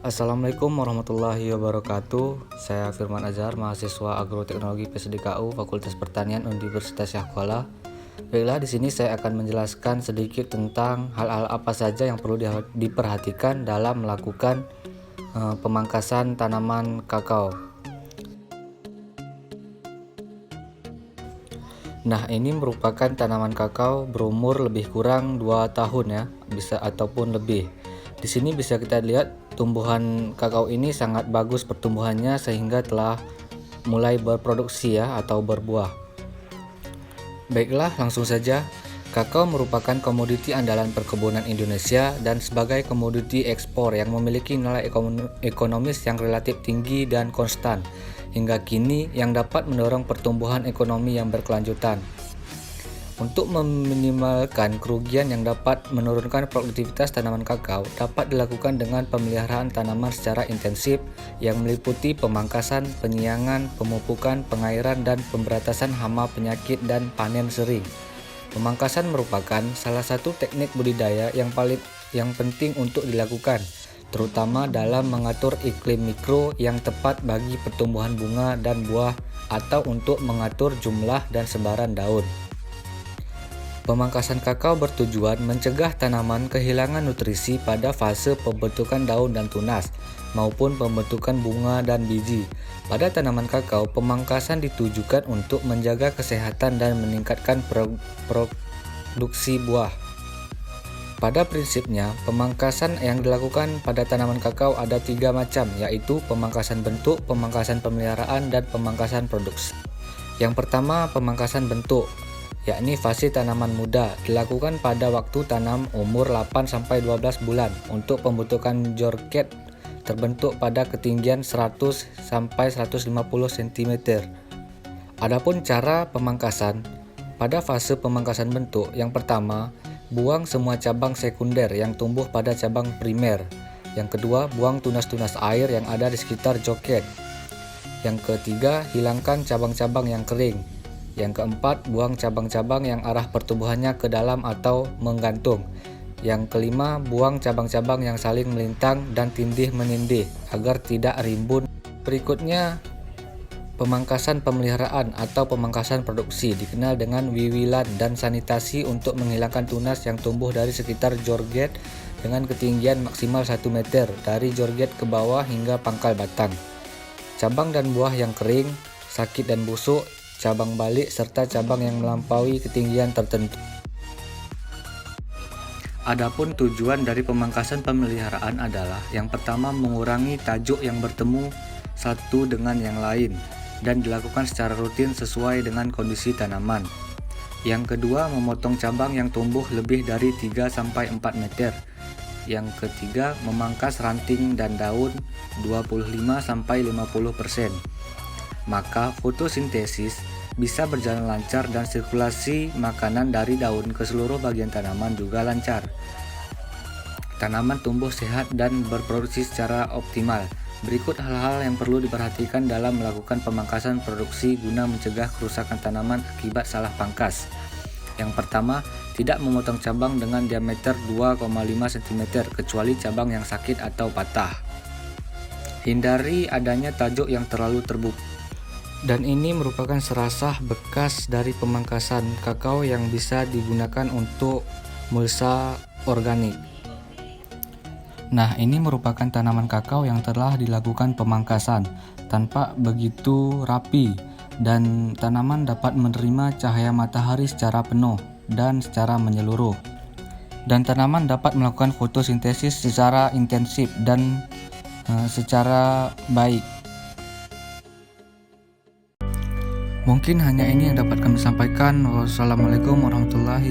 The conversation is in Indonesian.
Assalamualaikum warahmatullahi wabarakatuh. Saya Firman Azhar, mahasiswa Agroteknologi PSDKU Fakultas Pertanian Universitas Syahkuala. Baiklah, di sini saya akan menjelaskan sedikit tentang hal-hal apa saja yang perlu diperhatikan dalam melakukan pemangkasan tanaman kakao. Nah, ini merupakan tanaman kakao berumur lebih kurang 2 tahun ya, bisa ataupun lebih. Di sini bisa kita lihat tumbuhan kakao ini sangat bagus pertumbuhannya sehingga telah mulai berproduksi ya atau berbuah. Baiklah, langsung saja. Kakao merupakan komoditi andalan perkebunan Indonesia dan sebagai komoditi ekspor yang memiliki nilai ekonomis yang relatif tinggi dan konstan hingga kini yang dapat mendorong pertumbuhan ekonomi yang berkelanjutan. Untuk meminimalkan kerugian yang dapat menurunkan produktivitas tanaman kakao dapat dilakukan dengan pemeliharaan tanaman secara intensif yang meliputi pemangkasan, penyiangan, pemupukan, pengairan, dan pemberantasan hama penyakit dan panen sering. Pemangkasan merupakan salah satu teknik budidaya yang penting untuk dilakukan, terutama dalam mengatur iklim mikro yang tepat bagi pertumbuhan bunga dan buah atau untuk mengatur jumlah dan sebaran daun. Pemangkasan kakao bertujuan mencegah tanaman kehilangan nutrisi pada fase pembentukan daun dan tunas, maupun pembentukan bunga dan biji. Pada tanaman kakao, pemangkasan ditujukan untuk menjaga kesehatan dan meningkatkan produksi buah. Pada prinsipnya, pemangkasan yang dilakukan pada tanaman kakao ada 3 macam, yaitu pemangkasan bentuk, pemangkasan pemeliharaan, dan pemangkasan produksi. Yang pertama, pemangkasan bentuk, yakni fase tanaman muda, dilakukan pada waktu tanam umur 8-12 bulan untuk pembentukan jorget terbentuk pada ketinggian 100-150 cm. Adapun cara pemangkasan, pada fase pemangkasan bentuk, yang pertama, buang semua cabang sekunder yang tumbuh pada cabang primer. Yang kedua, buang tunas-tunas air yang ada di sekitar joget. Yang ketiga, hilangkan cabang-cabang yang kering. Yang keempat, buang cabang-cabang yang arah pertumbuhannya ke dalam atau menggantung. Yang kelima, buang cabang-cabang yang saling melintang dan tindih-menindih agar tidak rimbun. Berikutnya, pemangkasan pemeliharaan atau pemangkasan produksi dikenal dengan wiwilan dan sanitasi untuk menghilangkan tunas yang tumbuh dari sekitar jorget dengan ketinggian maksimal 1 meter dari jorget ke bawah hingga pangkal batang. Cabang dan buah yang kering, sakit dan busuk, cabang balik, serta cabang yang melampaui ketinggian tertentu. Adapun tujuan dari pemangkasan pemeliharaan adalah yang pertama mengurangi tajuk yang bertemu satu dengan yang lain dan dilakukan secara rutin sesuai dengan kondisi tanaman. Yang kedua, memotong cabang yang tumbuh lebih dari 3-4 meter. Yang ketiga, memangkas ranting dan daun 25-50%. Maka fotosintesis bisa berjalan lancar dan sirkulasi makanan dari daun ke seluruh bagian tanaman juga lancar. Tanaman tumbuh sehat dan berproduksi secara optimal. Berikut hal-hal yang perlu diperhatikan dalam melakukan pemangkasan produksi guna mencegah kerusakan tanaman akibat salah pangkas. Yang pertama, tidak memotong cabang dengan diameter 2,5 cm kecuali cabang yang sakit atau patah. Hindari adanya tajuk yang terlalu terbuka. Dan ini merupakan serasah bekas dari pemangkasan kakao yang bisa digunakan untuk mulsa organik. Nah, ini merupakan tanaman kakao yang telah dilakukan pemangkasan tanpa begitu rapi dan tanaman dapat menerima cahaya matahari secara penuh dan secara menyeluruh. Dan tanaman dapat melakukan fotosintesis secara intensif dan secara baik. Mungkin hanya ini yang dapat kami sampaikan. Wassalamualaikum warahmatullahi wabarakatuh.